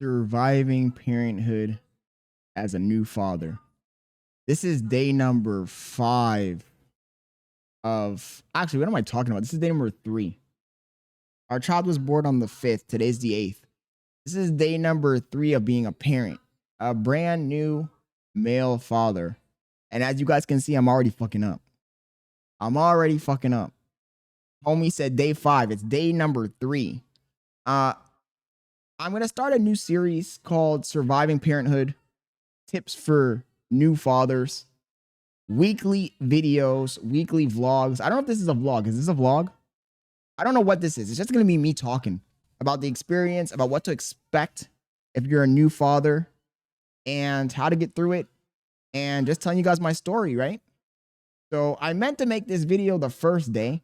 Surviving parenthood as a new father. This is day number 5 of actually, what am I talking about? This is day number 3. Our child was born on the 5th. Today's the 8th. This is day number 3 of being a parent, a brand new male father. And as you guys can see, I'm already fucking up. Homie said day 5. It's day number 3. I'm going to start a new series called Surviving Parenthood, Tips for New Fathers, weekly videos, weekly vlogs. I don't know if this is a vlog. Is this a vlog? I don't know what this is. It's just going to be me talking about the experience, about what to expect if you're a new father and how to get through it, and just telling you guys my story, right? So I meant to make this video the first day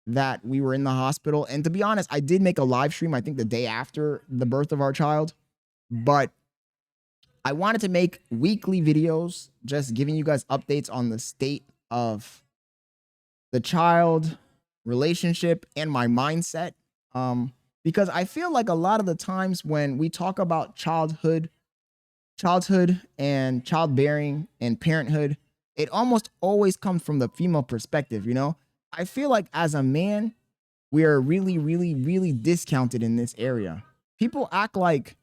that we were in the hospital. And to be honest, I did make a live stream, I think the day after the birth of our child. But I wanted to make weekly videos, just giving you guys updates on the state of the child, relationship, and my mindset. Because I feel like a lot of the times when we talk about childhood and childbearing and parenthood, it almost always comes from the female perspective, you know? I feel like as a man, we are really, really, really discounted in this area. People act like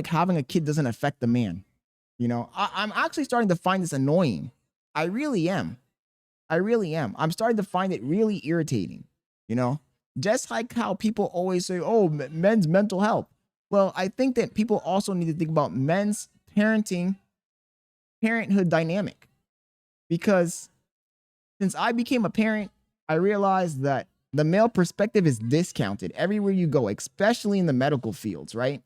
having a kid doesn't affect the man. You know, I'm actually starting to find this annoying. I really am. I'm starting to find it really irritating, you know? Just like how people always say, oh, men's mental health. Well, I think that people also need to think about men's parenthood dynamic. Because since I became a parent, I realized that the male perspective is discounted everywhere you go, especially in the medical fields, right?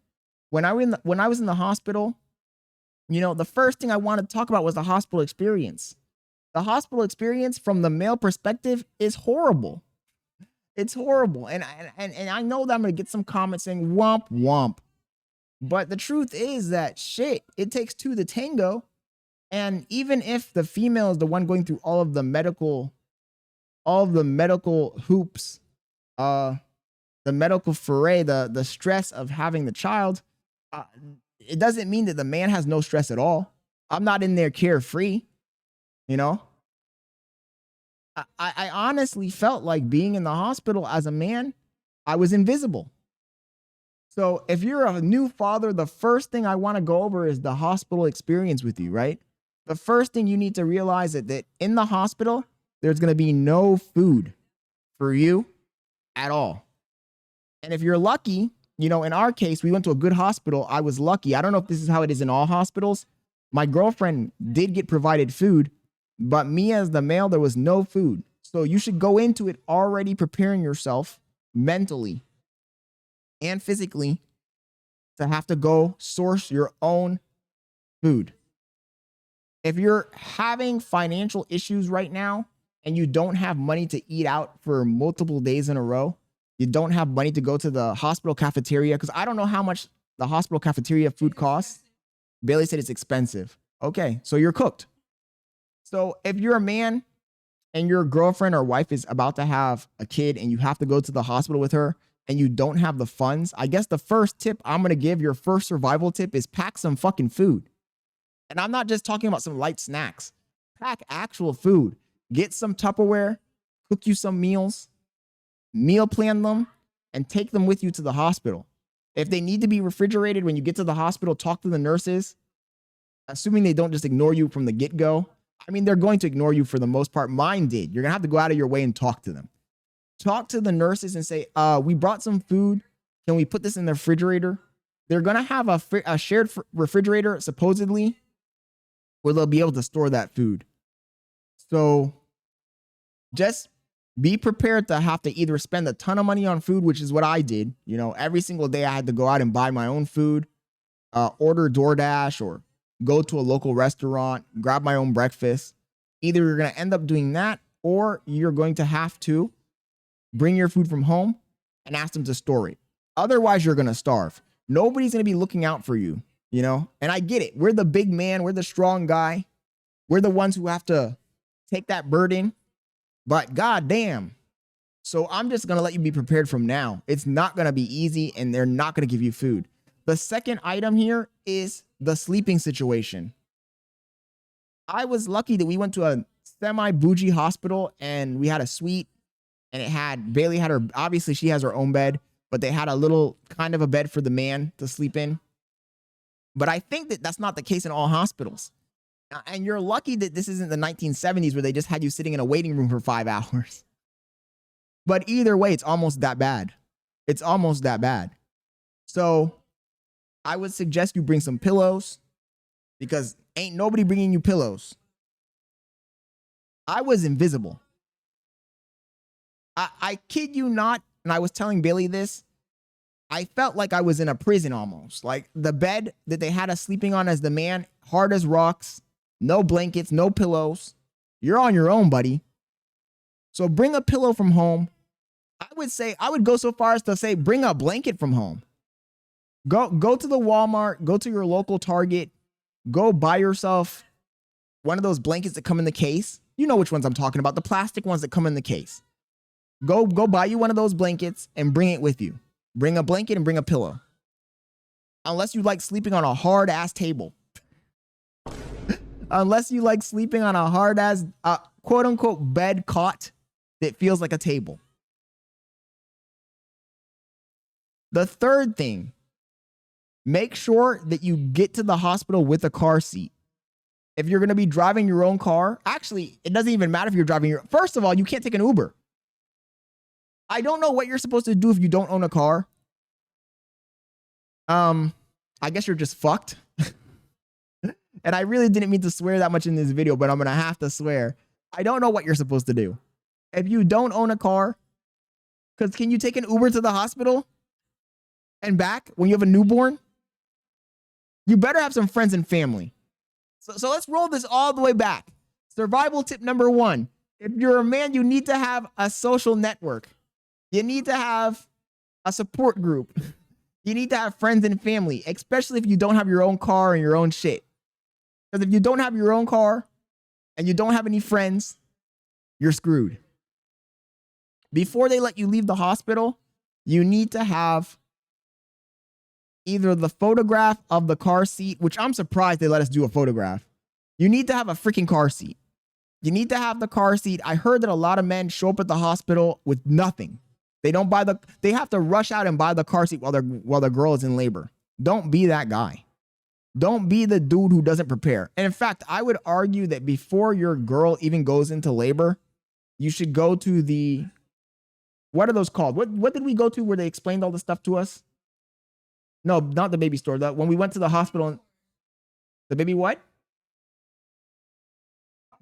When I was in the hospital, you know, the first thing I wanted to talk about was the hospital experience. The hospital experience from the male perspective is horrible. It's horrible. And I know that I'm going to get some comments saying womp womp. But the truth is that shit, it takes two to tango. And even if the female is the one going through all of the medical hoops, the medical foray, the stress of having the child, it doesn't mean that the man has no stress at all. I'm not in there carefree, you know? I honestly felt like being in the hospital as a man, I was invisible. So if you're a new father, the first thing I want to go over is the hospital experience with you, right? The first thing you need to realize is that in the hospital, there's going to be no food for you at all. And if you're lucky, you know, in our case, we went to a good hospital. I was lucky. I don't know if this is how it is in all hospitals. My girlfriend did get provided food, but me as the male, there was no food. So you should go into it already preparing yourself mentally and physically to have to go source your own food. If you're having financial issues right now and you don't have money to eat out for multiple days in a row, you don't have money to go to the hospital cafeteria, because I don't know how much the hospital cafeteria food costs. Bailey said it's expensive. Okay, so you're cooked. So if you're a man and your girlfriend or wife is about to have a kid and you have to go to the hospital with her and you don't have the funds, I guess the first tip I'm going to give, your first survival tip, is pack some fucking food. And I'm not just talking about some light snacks. Pack actual food. Get some Tupperware, cook you some meals, meal plan them, and take them with you to the hospital. If they need to be refrigerated when you get to the hospital, talk to the nurses, assuming they don't just ignore you from the get-go. I mean, they're going to ignore you for the most part. Mine did. You're going to have to go out of your way and talk to them. Talk to the nurses and say, we brought some food. Can we put this in the refrigerator? They're going to have a shared refrigerator, supposedly, where they'll be able to store that food. So just be prepared to have to either spend a ton of money on food, which is what I did. You know, every single day I had to go out and buy my own food, order DoorDash or go to a local restaurant, grab my own breakfast. Either you're going to end up doing that or you're going to have to bring your food from home and ask them to store it. Otherwise, you're going to starve. Nobody's going to be looking out for you, you know? And I get it. We're the big man. We're the strong guy. We're the ones who have to take that burden. But goddamn. So I'm just going to let you be prepared from now. It's not going to be easy and they're not going to give you food. The second item here is the sleeping situation. I was lucky that we went to a semi-bougie hospital and we had a suite, and Bailey had her, obviously she has her own bed, but they had a little kind of a bed for the man to sleep in. But I think that that's not the case in all hospitals. And you're lucky that this isn't the 1970s where they just had you sitting in a waiting room for 5 hours. But either way, it's almost that bad. It's almost that bad. So I would suggest you bring some pillows, because ain't nobody bringing you pillows. I was invisible. I kid you not, and I was telling Bailey this, I felt like I was in a prison almost. Like the bed that they had us sleeping on as the man, hard as rocks, no blankets, no pillows. You're on your own, buddy. So bring a pillow from home. I would go so far as to say, bring a blanket from home. Go to the Walmart, go to your local Target, go buy yourself one of those blankets that come in the case. You know which ones I'm talking about, the plastic ones that come in the case. Go buy you one of those blankets and bring it with you. Bring a blanket and bring a pillow. Unless you like sleeping on a hard ass table. Unless you like sleeping on a hard ass quote unquote bed cot that feels like a table. The third thing, make sure that you get to the hospital with a car seat. If you're going to be driving your own car, actually, it doesn't even matter if you're driving first of all, you can't take an Uber. I don't know what you're supposed to do if you don't own a car. I guess you're just fucked. And I really didn't mean to swear that much in this video, but I'm going to have to swear. I don't know what you're supposed to do. If you don't own a car, because can you take an Uber to the hospital and back when you have a newborn? You better have some friends and family. So let's roll this all the way back. Survival tip number 1. If you're a man, you need to have a social network. You need to have a support group. You need to have friends and family, especially if you don't have your own car and your own shit. Because if you don't have your own car and you don't have any friends, you're screwed. Before they let you leave the hospital, you need to have either the photograph of the car seat, which I'm surprised they let us do a photograph. You need to have a freaking car seat. You need to have the car seat. I heard that a lot of men show up at the hospital with nothing. They have to rush out and buy the car seat while the girl is in labor. Don't be that guy. Don't be the dude who doesn't prepare. And in fact, I would argue that before your girl even goes into labor, you should go to what are those called? What did we go to where they explained all this stuff to us? No, not the baby store. When we went to the hospital, the baby what?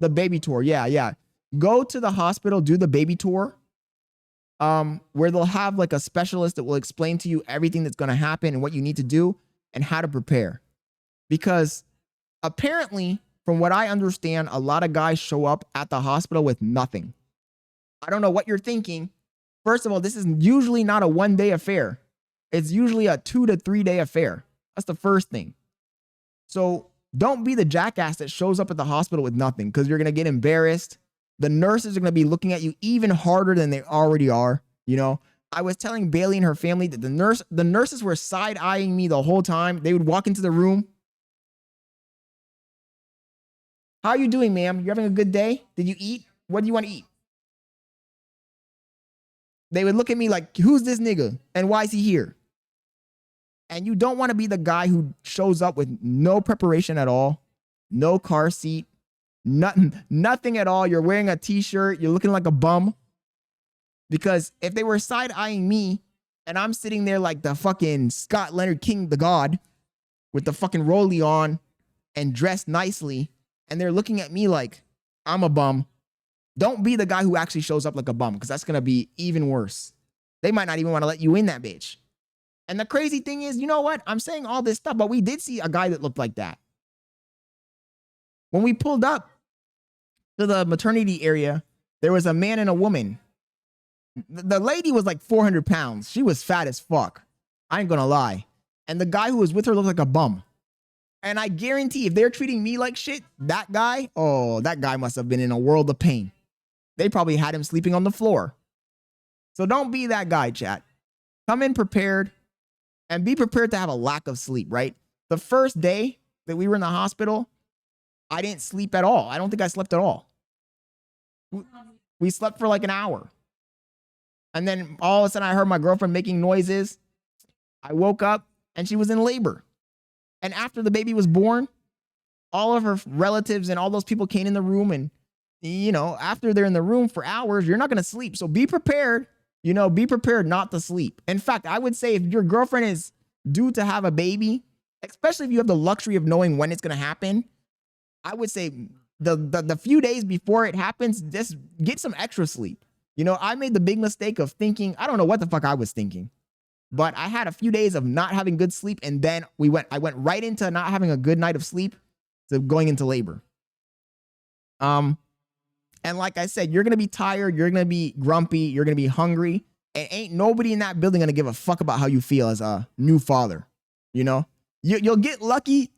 The baby tour. Yeah. Go to the hospital, do the baby tour. Where they'll have like a specialist that will explain to you everything that's going to happen and what you need to do and how to prepare. Because apparently, from what I understand, a lot of guys show up at the hospital with nothing. I don't know what you're thinking. First of all, this is usually not a 1-day affair. It's usually a 2 to 3 day affair. That's the first thing. So don't be the jackass that shows up at the hospital with nothing, because you're going to get embarrassed. The nurses are going to be looking at you even harder than they already are. You know, I was telling Bailey and her family that the nurses were side-eyeing me the whole time. They would walk into the room. How are you doing, ma'am? You having a good day? Did you eat? What do you want to eat? They would look at me like, who's this nigga? And why is he here? And you don't want to be the guy who shows up with no preparation at all, no car seat, nothing at all. You're wearing a t-shirt. You're looking like a bum. Because if they were side-eyeing me and I'm sitting there like the fucking Scott Leonard King, the God, with the fucking rollie on and dressed nicely, and they're looking at me like I'm a bum, don't be the guy who actually shows up like a bum, because that's going to be even worse. They might not even want to let you in that bitch. And the crazy thing is, you know what? I'm saying all this stuff, but we did see a guy that looked like that. When we pulled up to the maternity area, there was a man and a woman. The lady was like 400 pounds. She was fat as fuck. I ain't gonna lie. And the guy who was with her looked like a bum. And I guarantee if they're treating me like shit, that guy must have been in a world of pain. They probably had him sleeping on the floor. So don't be that guy, chat. Come in prepared. And be prepared to have a lack of sleep, right? The first day that we were in the hospital, I didn't sleep at all. I don't think I slept at all. We slept for like an hour. And then all of a sudden I heard my girlfriend making noises. I woke up and she was in labor. And after the baby was born, all of her relatives and all those people came in the room. And, you know, after they're in the room for hours, you're not going to sleep. So be prepared, you know, be prepared not to sleep. In fact, I would say if your girlfriend is due to have a baby, especially if you have the luxury of knowing when it's going to happen, I would say the few days before it happens, just get some extra sleep. You know, I made the big mistake of thinking, I don't know what the fuck I was thinking, but I had a few days of not having good sleep. And then I went right into not having a good night of sleep to going into labor. And like I said, you're going to be tired. You're going to be grumpy. You're going to be hungry. And ain't nobody in that building going to give a fuck about how you feel as a new father. You know, you'll get lucky.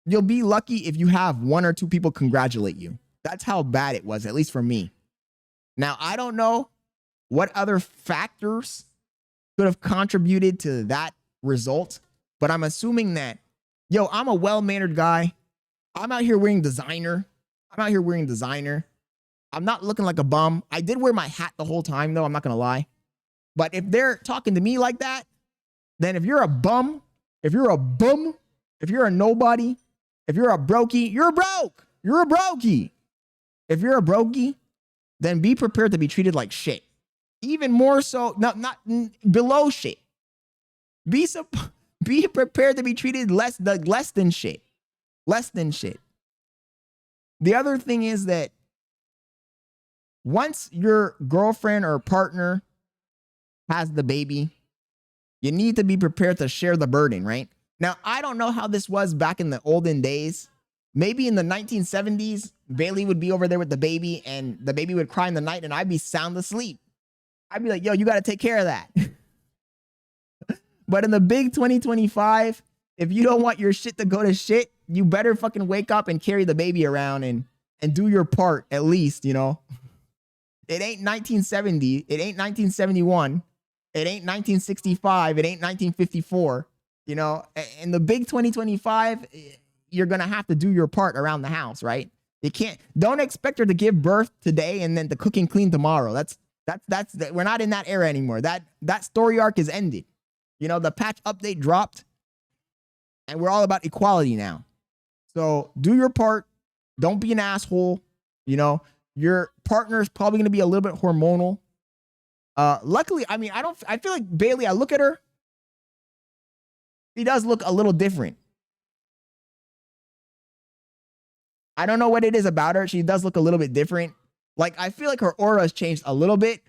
You'll be lucky if you have one or two people congratulate you. That's how bad it was, at least for me. Now, I don't know what other factors could have contributed to that result, but I'm assuming that, yo, I'm a well-mannered guy. I'm out here wearing designer. I'm not looking like a bum. I did wear my hat the whole time, though. I'm not going to lie. But if they're talking to me like that, then if you're a bum, if you're a nobody, if you're a brokey, you're broke. You're a brokey. If you're a brokey, then be prepared to be treated like shit. Even more so, not below shit. Be prepared to be treated less than shit. Less than shit. The other thing is that once your girlfriend or partner has the baby, you need to be prepared to share the burden, right? Now, I don't know how this was back in the olden days. Maybe in the 1970s, Bailey would be over there with the baby and the baby would cry in the night and I'd be sound asleep. I'd be like, yo, you got to take care of that. But in the big 2025, if you don't want your shit to go to shit, you better fucking wake up and carry the baby around and do your part at least, you know. It ain't 1970. It ain't 1971. It ain't 1965. It ain't 1954. You know, in the big 2025, you're going to have to do your part around the house, right? Don't expect her to give birth today and then to cook and clean tomorrow. We're not in that era anymore. That story arc is ended. You know, the patch update dropped and we're all about equality now. So do your part. Don't be an asshole. You know, your partner is probably going to be a little bit hormonal. Luckily, I mean, I feel like Bailey, I look at her. She does look a little different. I don't know what it is about her. She does look a little bit different. Like, I feel like her aura has changed a little bit,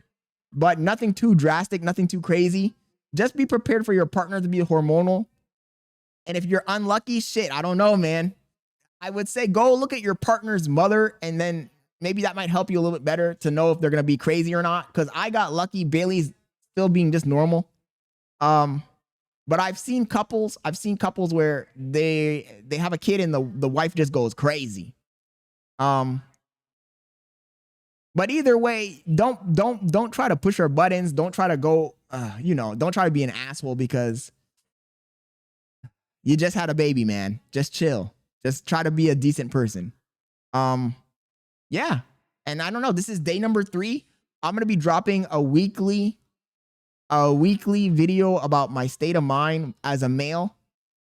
but nothing too drastic, nothing too crazy. Just be prepared for your partner to be hormonal. And if you're unlucky, shit, I don't know, man. I would say go look at your partner's mother, and then maybe that might help you a little bit better to know if they're going to be crazy or not. Because I got lucky. Bailey's still being just normal. But I've seen couples where they have a kid and the wife just goes crazy. But either way, don't try to push her buttons. Don't try to go, don't try to be an asshole because you just had a baby, man. Just chill. Just try to be a decent person. Yeah. And I don't know, this is day number 3. I'm going to be dropping a weekly video about my state of mind as a male,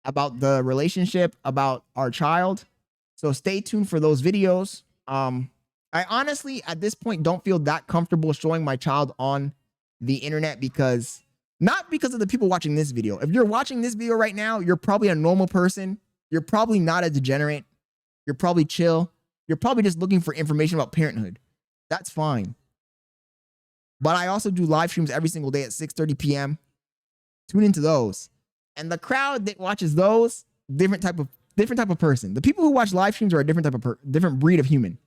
about the relationship, about our child. So stay tuned for those videos. I honestly, at this point, don't feel that comfortable showing my child on the internet not because of the people watching this video. If you're watching this video right now, you're probably a normal person. You're probably not a degenerate. You're probably chill. You're probably just looking for information about parenthood. That's fine. But I also do live streams every single day at 6:30 p.m. Tune into those. And the crowd that watches those, different type of person. The people who watch live streams are a different breed of human.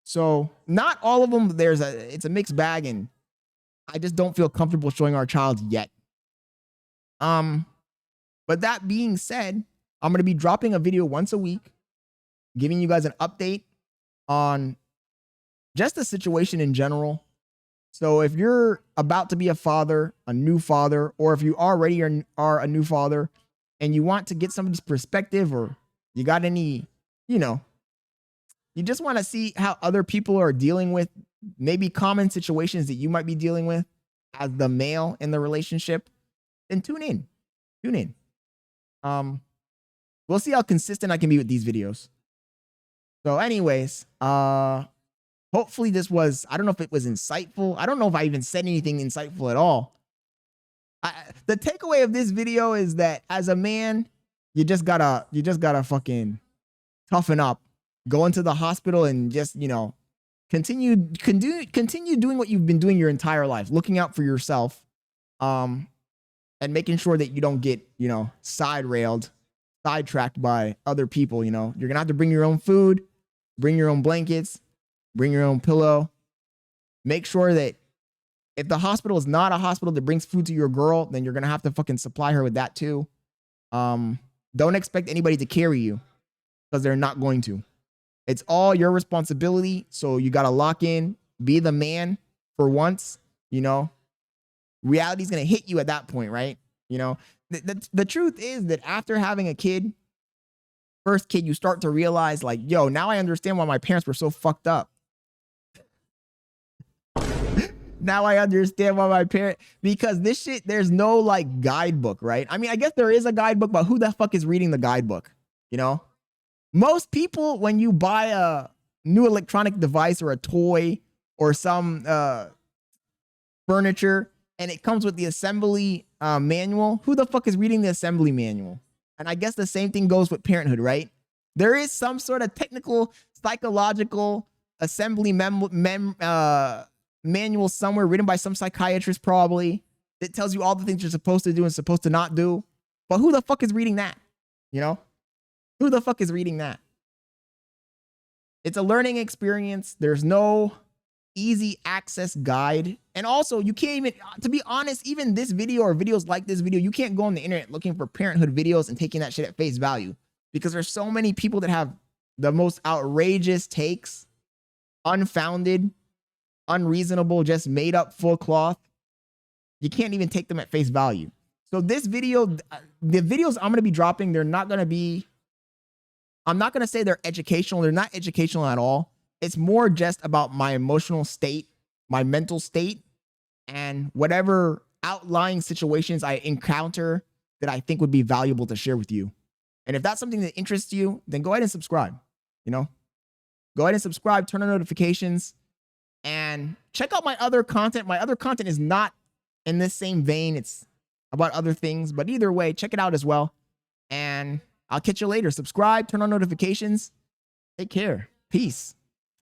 So not all of them, it's a mixed bag, and I just don't feel comfortable showing our child yet. But that being said, I'm going to be dropping a video once a week, giving you guys an update on just the situation in general. So if you're about to be a father, a new father, or if you already are a new father and you want to get somebody's perspective, or you got any, you know, you just want to see how other people are dealing with maybe common situations that you might be dealing with as the male in the relationship, then tune in. Tune in. We'll see how consistent I can be with these videos. So anyways, hopefully this was, I don't know if it was insightful. I don't know if I even said anything insightful at all. The takeaway of this video is that as a man, you just gotta fucking toughen up, go into the hospital and just, you know, continue doing what you've been doing your entire life, looking out for yourself, and making sure that you don't get, you know, sidetracked by other people. You know, you're gonna have to bring your own food, bring your own blankets, bring your own pillow. Make sure that if the hospital is not a hospital that brings food to your girl, then you're gonna have to fucking supply her with that too. Don't expect anybody to carry you, because they're not going to. It's all your responsibility. So you gotta lock in, be the man for once. You know, reality's gonna hit you at that point, right? You know, the truth is that after having a kid, first kid, you start to realize, like, yo, now I understand why my parents were so fucked up. Now I understand why my parents, because this shit, there's no like guidebook, right? I mean, I guess there is a guidebook, but who the fuck is reading the guidebook? You know, most people, when you buy a new electronic device or a toy or some furniture and it comes with the assembly manual, who the fuck is reading the assembly manual? And I guess the same thing goes with parenthood, right? There is some sort of technical, psychological assembly manual somewhere written by some psychiatrist probably that tells you all the things you're supposed to do and supposed to not do. But who the fuck is reading that? You know? Who the fuck is reading that? It's a learning experience. There's no easy access guide. And also, you can't even, to be honest, even this video or videos like this video, you can't go on the internet looking for parenthood videos and taking that shit at face value, because there's so many people that have the most outrageous takes, unfounded, unreasonable, just made up full cloth. You can't even take them at face value. So this video, the videos I'm going to be dropping, they're not going to be, I'm not going to say they're educational. They're not educational at all. It's more just about my emotional state, my mental state, and whatever outlying situations I encounter that I think would be valuable to share with you. And if that's something that interests you, then go ahead and subscribe. You know, go ahead and subscribe, turn on notifications, and check out my other content. My other content is not in this same vein. It's about other things, but either way, check it out as well. And I'll catch you later. Subscribe, turn on notifications. Take care. Peace.